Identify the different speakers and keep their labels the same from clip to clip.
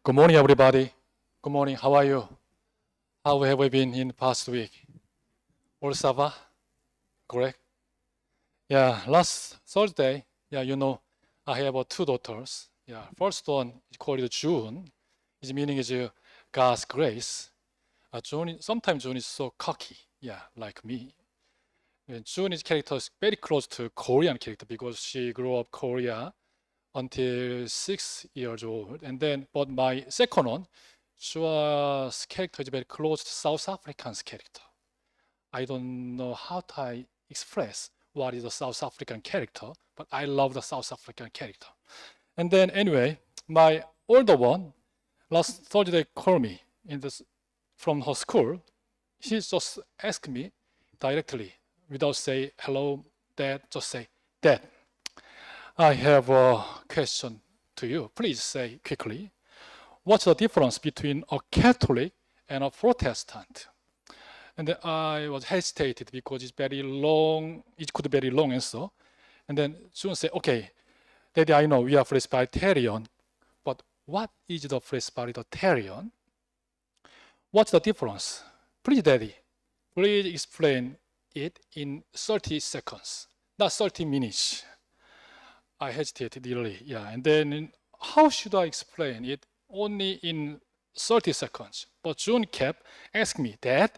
Speaker 1: Good morning, everybody. Good morning. How are you? How have we been in the past week? All Sava? Correct? Yeah, last Thursday, I have two daughters. Yeah, first one is called June. Its meaning is God's grace. Sometimes June is so cocky, like me. And June's character is very close to Korean character because she grew up Korea until 6 years old. But my second one, Shua's character is very close to South African's character. I don't know how to express what is the South African character, but I love the South African character. And then anyway, my older one, last Thursday called me from her school. She just asked me directly, without say hello, Dad, just say, Dad, I have a question to you. Please say quickly. What's the difference between a Catholic and a Protestant? And then I was hesitated because it's very long. It could be very long answer. And then June said, okay, Daddy, I know we are Presbyterian, but what is the Presbyterian? What's the difference? Please, Daddy, please explain it in 30 seconds, not 30 minutes. I hesitated really, and then how should I explain it? Only in 30 seconds. But June kept asking me, Dad,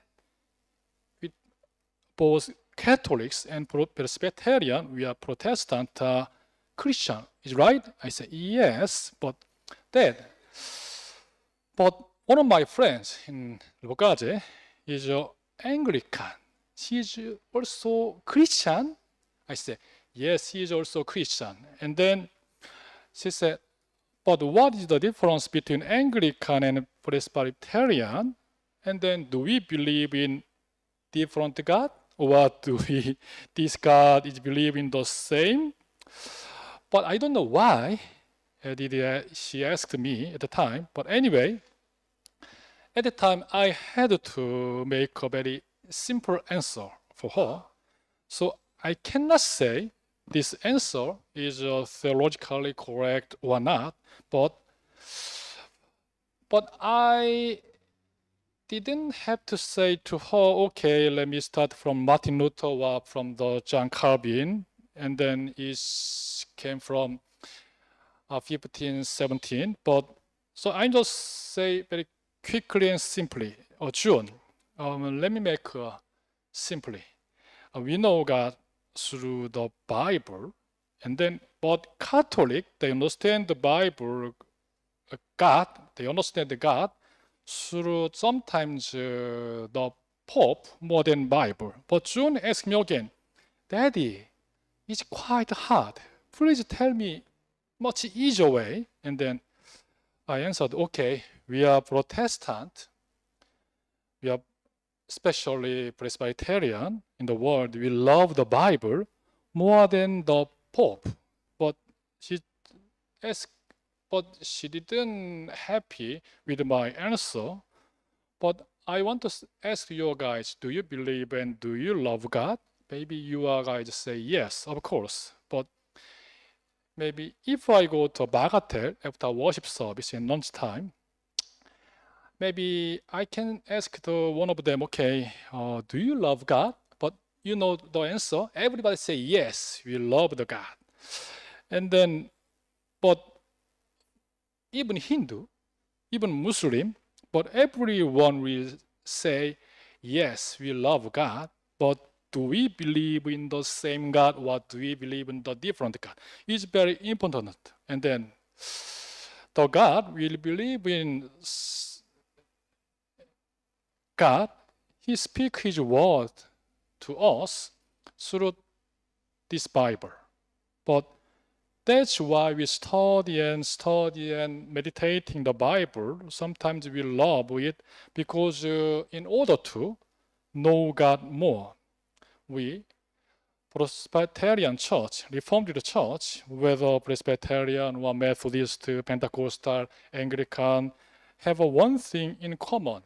Speaker 1: with both Catholics and Presbyterian, we are Protestant Christian, is right? I said, yes, but Dad, but one of my friends in 𝐂𝐻𝐽𝐻 is Anglican. She is also Christian? I said, yes, he is also Christian. And then she said, but what is the difference between Anglican and Presbyterian? And then do we believe in different God? Or this God is believing the same? But I don't know why she asked me at the time. But anyway, at the time I had to make a very simple answer for her. So I cannot say this answer is theologically correct or not, but I didn't have to say to her, okay, let me start from Martin Luther or from the John Calvin, and then it came from 1517. But so I just say very quickly and simply, June, let me make simply. We know God through the Bible, and then but Catholic, they understand the Bible, God, they understand the God through sometimes the Pope more than Bible. But June asked me again, Daddy, it's quite hard. Please tell me much easier way. And then I answered, okay, we are Protestant. We are especially Presbyterian in the world, we love the Bible more than the Pope. But she didn't happy with my answer. But I want to ask you guys, do you believe and do you love God? Maybe you guys say yes, of course. But maybe if I go to Bagatelle after worship service in lunchtime, maybe I can ask one of them, okay, do you love God? But you know the answer. Everybody say, yes, we love the God. And then, but even Hindu, even Muslim, but everyone will say, yes, we love God, but do we believe in the same God or do we believe in the different God? It's very important. And then the God will believe in God, He speaks His word to us through this Bible. But that's why we study and meditating the Bible. Sometimes we love it because in order to know God more, we, Presbyterian Church, Reformed Church, whether Presbyterian or Methodist, Pentecostal, Anglican, have one thing in common.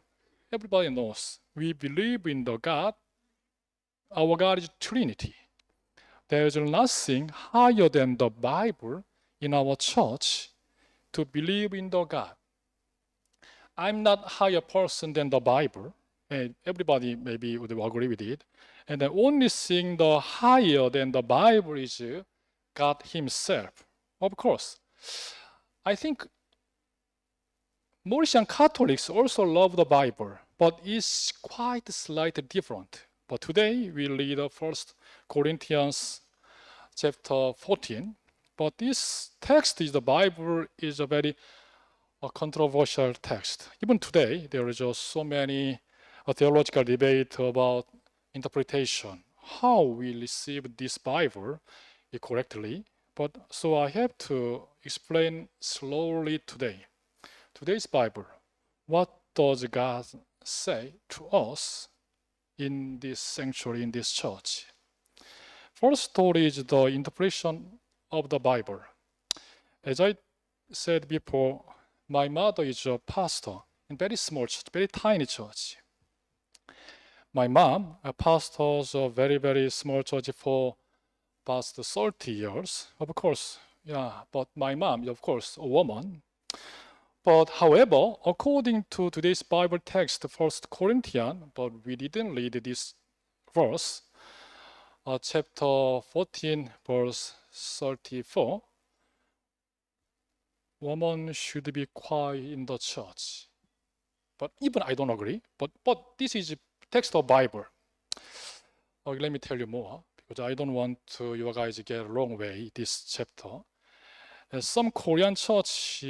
Speaker 1: Everybody knows we believe in the God. Our God is Trinity. There is nothing higher than the Bible in our church to believe in the God. I'm not higher person than the Bible, and everybody maybe would agree with it. And the only thing the higher than the Bible is God Himself. Of course, I think Mauritian Catholics also love the Bible, but it's quite slightly different. But today we read 1 Corinthians chapter 14. But this text is the Bible is a very controversial text. Even today, there is just so many theological debate about interpretation, how we receive this Bible correctly. But so I have to explain slowly today. Today's Bible, what does God say to us in this sanctuary, in this church? First story is the interpretation of the Bible. As I said before, my mother is a pastor in very small church, very tiny church. My mom pastors a very, very small church for past 30 years. Of course, but my mom is, of course, a woman. But however, according to today's Bible text, 1 Corinthians, but we didn't read this verse, chapter 14, verse 34, woman should be quiet in the church. But even I don't agree. But this is text of Bible. Let me tell you more, because I don't want to you guys get wrong way this chapter. Some Korean church,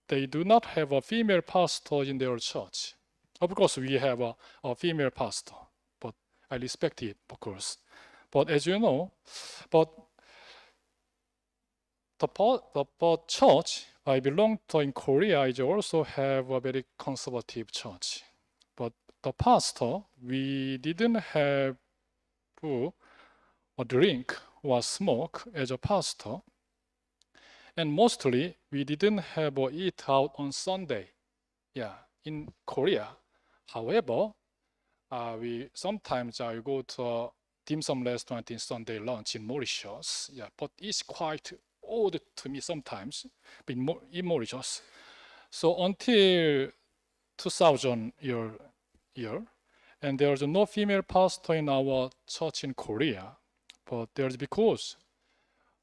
Speaker 1: they do not have a female pastor in their church. Of course, we have a female pastor, but I respect it, of course. But as you know, but the church I belong to in Korea is also have a very conservative church. But the pastor, we didn't have to drink or smoke as a pastor. And mostly, we didn't have eat out on Sunday. In Korea. However, we sometimes go to a dim sum restaurant in Sunday lunch in Mauritius. But it's quite odd to me sometimes in Mauritius. So until 2000 year, and there's no female pastor in our church in Korea. But there's because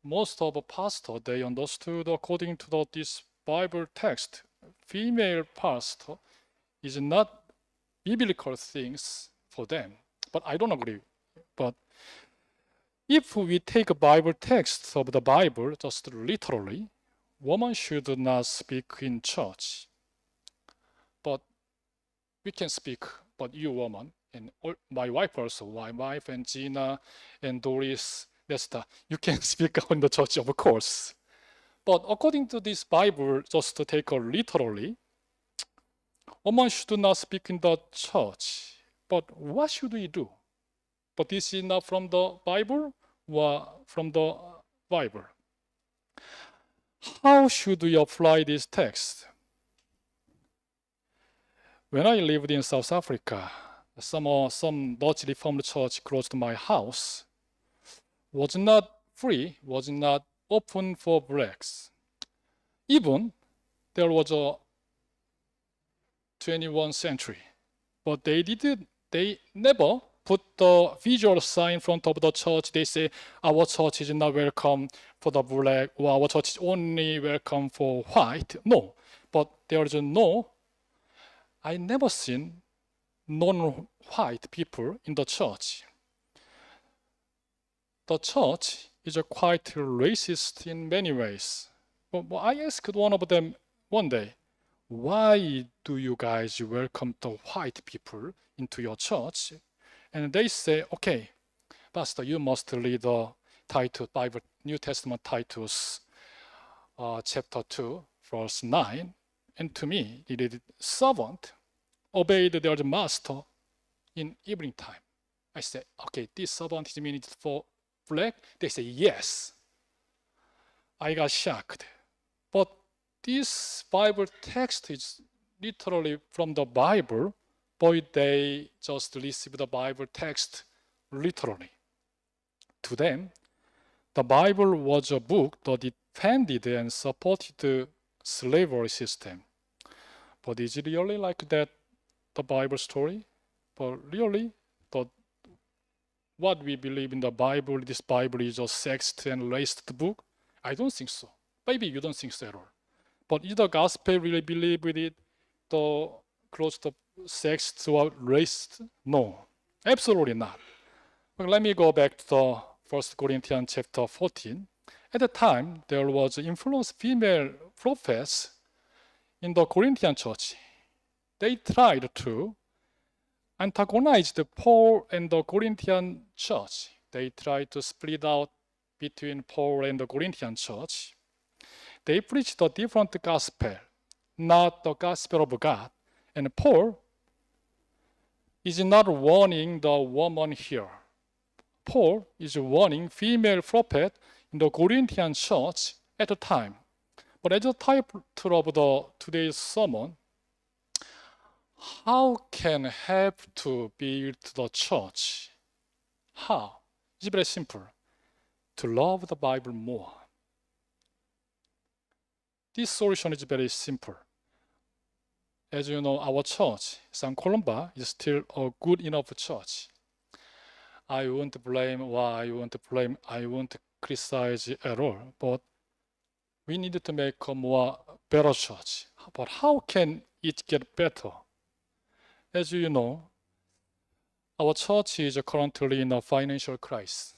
Speaker 1: most of the pastors, they understood according to this Bible text, female pastor is not biblical things for them. But I don't agree. But if we take a Bible text of the Bible just literally, woman should not speak in church. But we can speak, but you woman, and my wife also, my wife and Gina and Doris, Nesta, you can speak in the church, of course. But according to this Bible, just to take it literally, woman should not speak in the church. But what should we do? But this is not from the Bible or from the Bible. How should we apply this text? When I lived in South Africa, some Dutch Reformed church close to my house was not free, was not open for blacks. Even there was a 21st century, but they never put the visual sign in front of the church. They say our church is not welcome for the black, or our church is only welcome for white. No, but there is I never seen non-white people in the church. The church is quite racist in many ways. But I asked one of them one day, why do you guys welcome the white people into your church? And they say, okay, Pastor, you must read the title, Bible, New Testament Titus, chapter 2, verse 9. And to me, it is servant obeyed their master in evening time. I said, okay, this servant is meant for black? They say, yes. I got shocked. But this Bible text is literally from the Bible, but they just receive the Bible text literally. To them, the Bible was a book that defended and supported the slavery system. But is it really like that, the Bible story? But really, what we believe in the Bible, this Bible is a sexed and laced book? I don't think so. Maybe you don't think so at all. But is the gospel really believe with it, the close to sexed or laced? No, absolutely not. Well, let me go back to the 1 Corinthians chapter 14. At the time, there was influenced female prophets in the Corinthian church. They tried to antagonize the Paul and the Corinthian church. They tried to split out between Paul and the Corinthian church. They preached a different gospel, not the gospel of God. And Paul is not warning the woman here. Paul is warning female prophet in the Corinthian church at the time. But as the title of the today's sermon, how can help to build the church? How? It's very simple. To love the Bible more. This solution is very simple. As you know, our church, St. Columba, is still a good enough church. I won't criticize at all, but we need to make a more better church. But how can it get better? As you know, our church is currently in a financial crisis.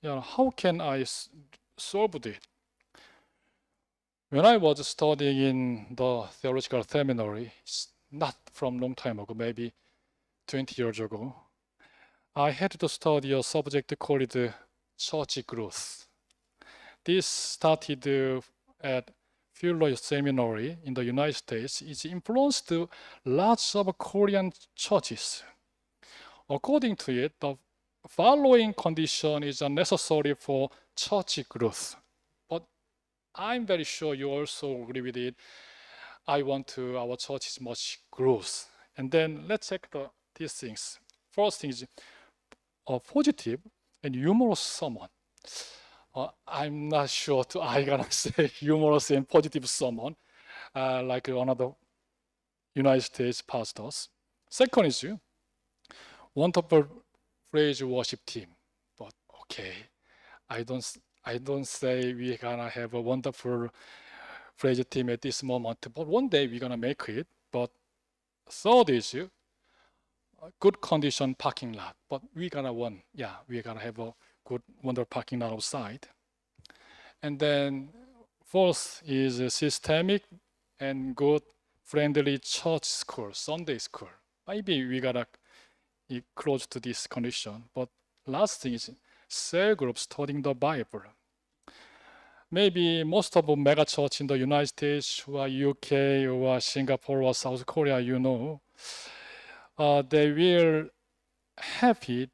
Speaker 1: How can I solve it? When I was studying in the theological seminary, not from a long time ago, maybe 20 years ago, I had to study a subject called church growth. This started at Fuller Seminary in the United States. It influenced lots of Korean churches. According to it, the following condition is necessary for church growth. But I'm very sure you also agree with it. Our church is much growth. And then let's check these things. First thing is a positive and humorous sermon. I'm not sure I'm gonna say humorous and positive sermon like one of the United States pastors. Second is wonderful praise worship team. But okay, I don't say we're gonna have a wonderful praise team at this moment, but one day we're gonna make it. But third is good condition parking lot. But we're gonna have a good wonderful parking lot outside. And then fourth is a systemic and good friendly church school, Sunday school. Maybe we gotta close to this condition. But last thing is cell group studying the Bible. Maybe most of the mega church in the United States or UK or Singapore or South Korea, they will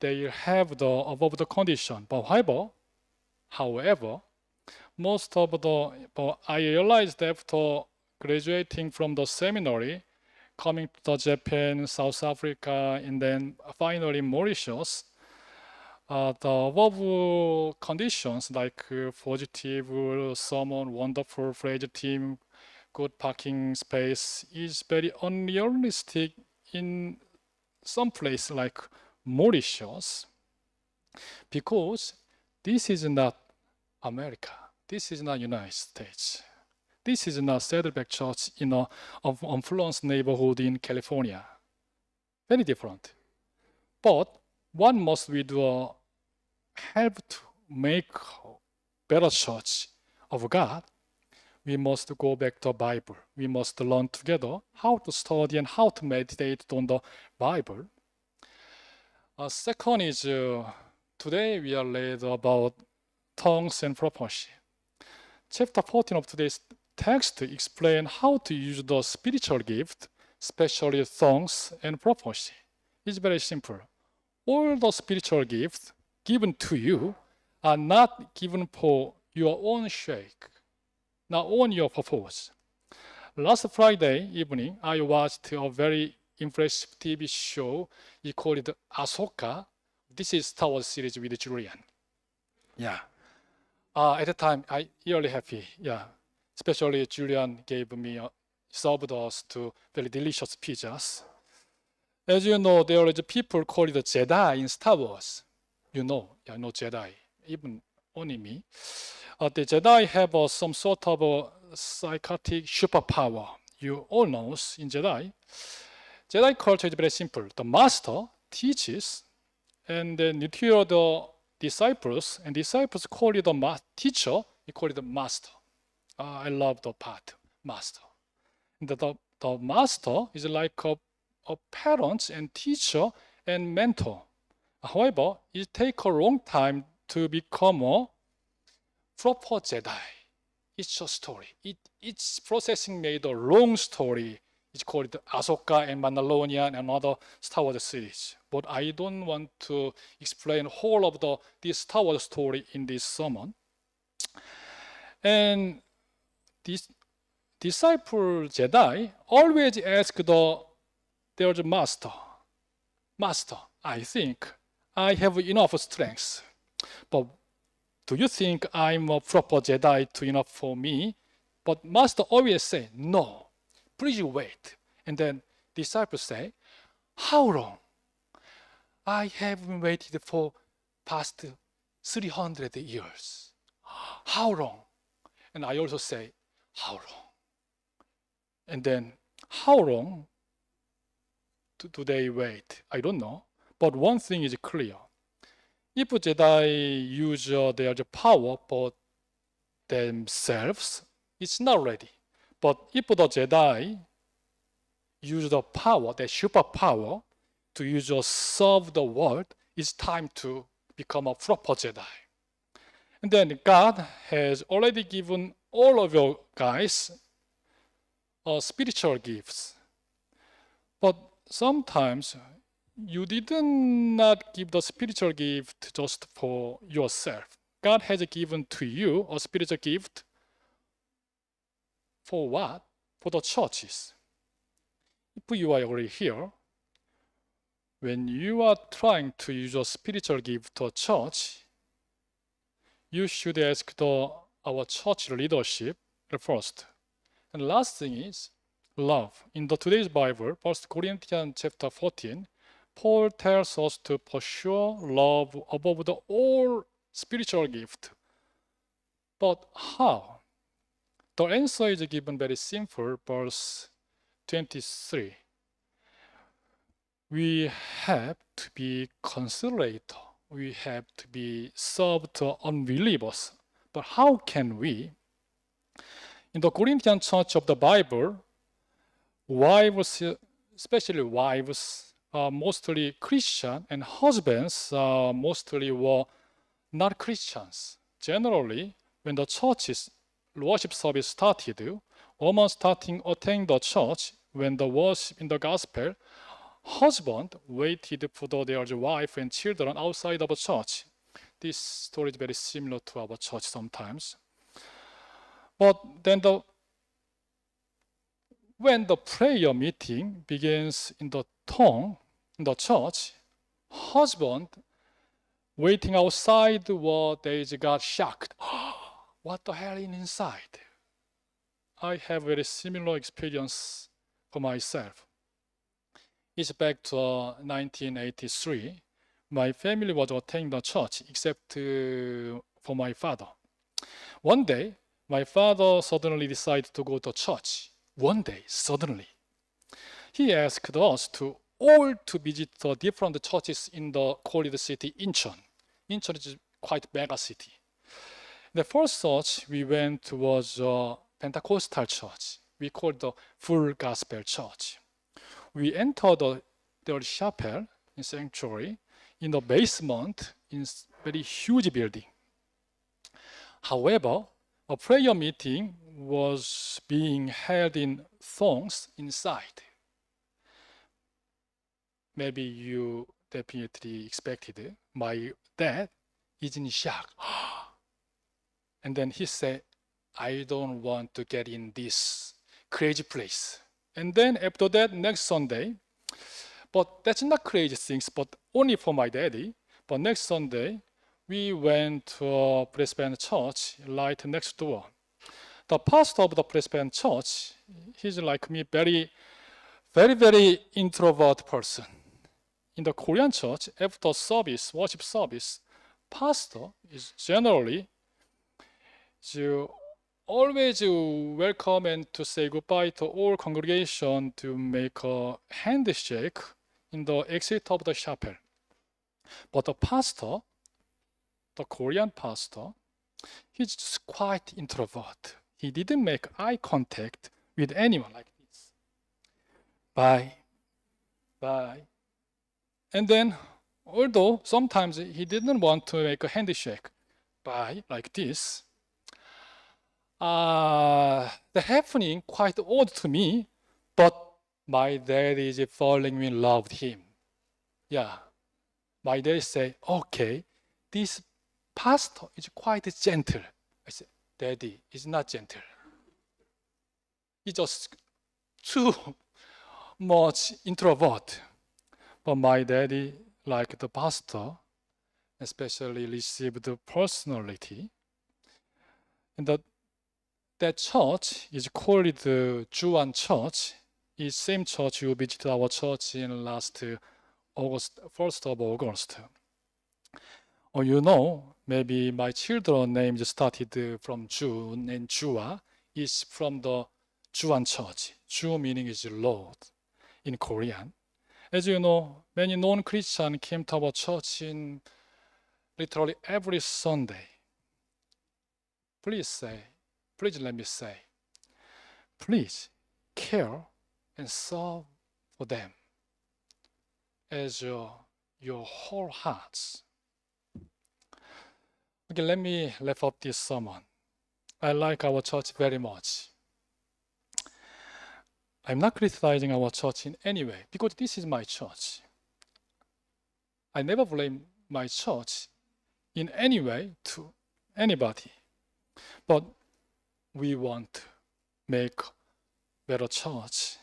Speaker 1: they have the above the condition. But however, most of I realized after graduating from the seminary, coming to Japan, South Africa, and then finally Mauritius, the above conditions like positive sermon, wonderful phrase team, good parking space is very unrealistic in some place like Mauritius, because this is not America. This is not United States. This is not Saddleback Church in a affluent neighborhood in California. Very different. But what must we do? Help to make better church of God. We must go back to the Bible. We must learn together how to study and how to meditate on the Bible. Second is today we are read about tongues and prophecy. Chapter 14 of today's text explains how to use the spiritual gift, especially tongues and prophecy. It's very simple. All the spiritual gifts given to you are not given for your own sake, not on your purpose. Last Friday evening, I watched a very impressive TV show. It's called Ahsoka. This is Star Wars series with Julian. At the time, I really happy. Especially Julian gave me served us to very delicious pizzas. As you know, there is people called Jedi in Star Wars. You know Jedi, even only me. The Jedi have some sort of a psychotic superpower. You all know in Jedi. Jedi culture is very simple. The master teaches, and then you hear the disciples, and disciples call it the teacher, you call it the master. I love the part, master. The master is like a parent and teacher and mentor. However, it takes a long time to become a proper Jedi. It's a story. It's processing made a long story. It's called Ahsoka and Mandalorian and other Star Wars series. But I don't want to explain whole of this Star Wars story in this sermon. And this disciple Jedi always ask their master, I think I have enough strength, but do you think I'm a proper Jedi to enough for me? But master always say, no, please wait. And then disciples say, how long? I have been waiting for past 300 years. How long? And I also say, how long? And then, how long do they wait? I don't know. But one thing is clear. If Jedi use their power for themselves, it's not ready. But if the Jedi use the power, the superpower, to use or serve the world, it's time to become a proper Jedi. And then God has already given all of you guys spiritual gifts. But sometimes you did not give the spiritual gift just for yourself. God has given to you a spiritual gift for what? For the churches. If you are already here, when you are trying to use a spiritual gift to a church, you should ask our church leadership first. And last thing is love. In today's Bible, 1 Corinthians chapter 14, Paul tells us to pursue love above all spiritual gift. But how? The answer is given very simple, verse 23. We have to be considerate. We have to be served to unbelievers. But how can we? In the Corinthian church of the Bible, wives, especially wives, are mostly Christian, and husbands mostly were not Christians. Generally, when the church's worship service started, women starting attending the church, when the worship in the gospel, husband waited for their wife and children outside of a church. This story is very similar to our church sometimes. But then when the prayer meeting begins in the tongue, in the church, husband waiting outside they got shocked. What the hell is inside? I have a very similar experience for myself. It's back to 1983. My family was attending the church except for my father. One day, my father suddenly decided to go to church. One day, suddenly. He asked us all to visit the different churches in the called city Incheon. Incheon is quite mega city. The first church we went to was a Pentecostal church. We called the Full Gospel Church. We entered their chapel in sanctuary in the basement in very huge building. However, a prayer meeting was being held in thongs inside. Maybe you definitely expected it. My dad is in shock. And then he said, I don't want to get in this crazy place. And then after that, next Sunday, but that's not crazy things, but only for my daddy. But next Sunday, we went to a Brisbane church right next door. the pastor of the Presbyterian church, he's like me, very introvert person. In the Korean church, after service, worship service, pastor is generally always welcome and to say goodbye to all congregation to make a handshake in the exit of the chapel. But the pastor, the Korean pastor, he's just quite introvert. He didn't make eye contact with anyone like this. Bye. And then, although sometimes he didn't want to make a handshake, bye, like this, the happening quite odd to me, but my dad is falling in love with him. Yeah, my dad say, okay, this pastor is quite gentle. I said, Daddy, he's not gentle. He's just too much introvert. But my daddy, like the pastor, especially received personality. And that church is called the Juan Church. It's same church you visited our church in last August, 1st of August. Or you know, maybe my children names started from June, and Jua is from the Juan Church. Ju meaning is Lord in Korean. As you know, many non-Christians came to our church in literally every Sunday. Please let me say, please care and serve for them as your whole hearts. Okay, let me wrap up this sermon. I like our church very much. I'm not criticizing our church in any way because this is my church. I never blame my church in any way to anybody. But we want to make better church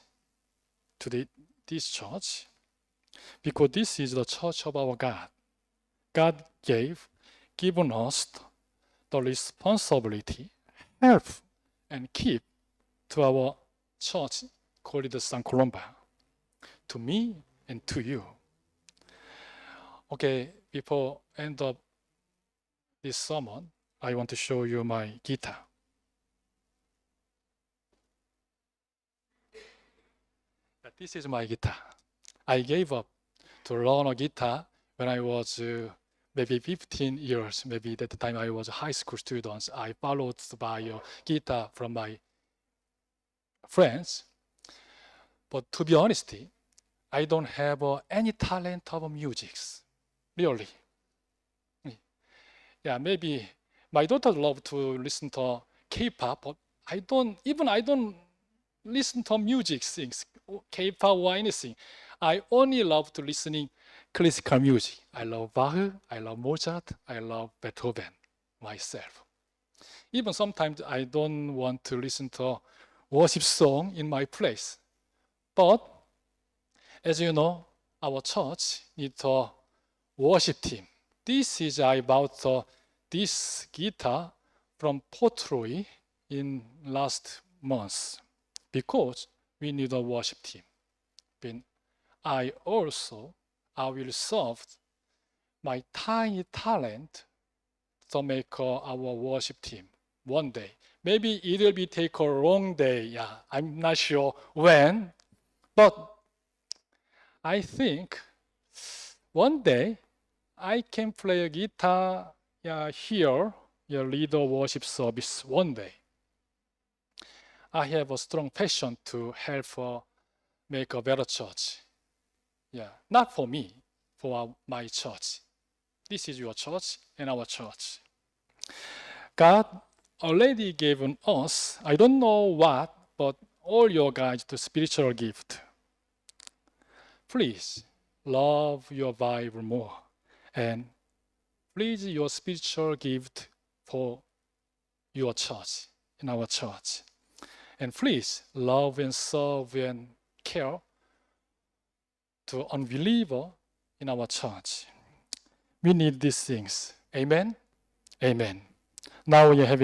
Speaker 1: to this church because this is the church of our God. God given us the responsibility, help, and keep to our church called the San Columba, to me and to you. Okay, before end of this sermon, I want to show you my guitar. This is my guitar. I gave up to learn a guitar when I was maybe 15 years. Maybe at the time I was a high school student. I followed by a guitar from my friends. But to be honest, I don't have any talent of music, really. Yeah, maybe my daughter loves to listen to K-pop, but I don't listen to music things, K-pop or anything. I only love to listening classical music. I love Bach, I love Mozart, I love Beethoven myself. Even sometimes I don't want to listen to worship song in my place. But as you know, our church needs a worship team. This is I bought this guitar from Portroy in last month because we need a worship team. Then I will serve my tiny talent to make our worship team one day. Maybe it will take a long day. Yeah, I'm not sure when, but I think one day I can play a guitar here, lead a worship service one day. I have a strong passion to help make a better church. Yeah, not for me, for my church. This is your church and our church. God already given us, I don't know what, but all your guys the spiritual gift. Please love your Bible more and please your spiritual gift for your church, in our church. And please love and serve and care to unbeliever in our church. We need these things. Amen? Amen. Now you have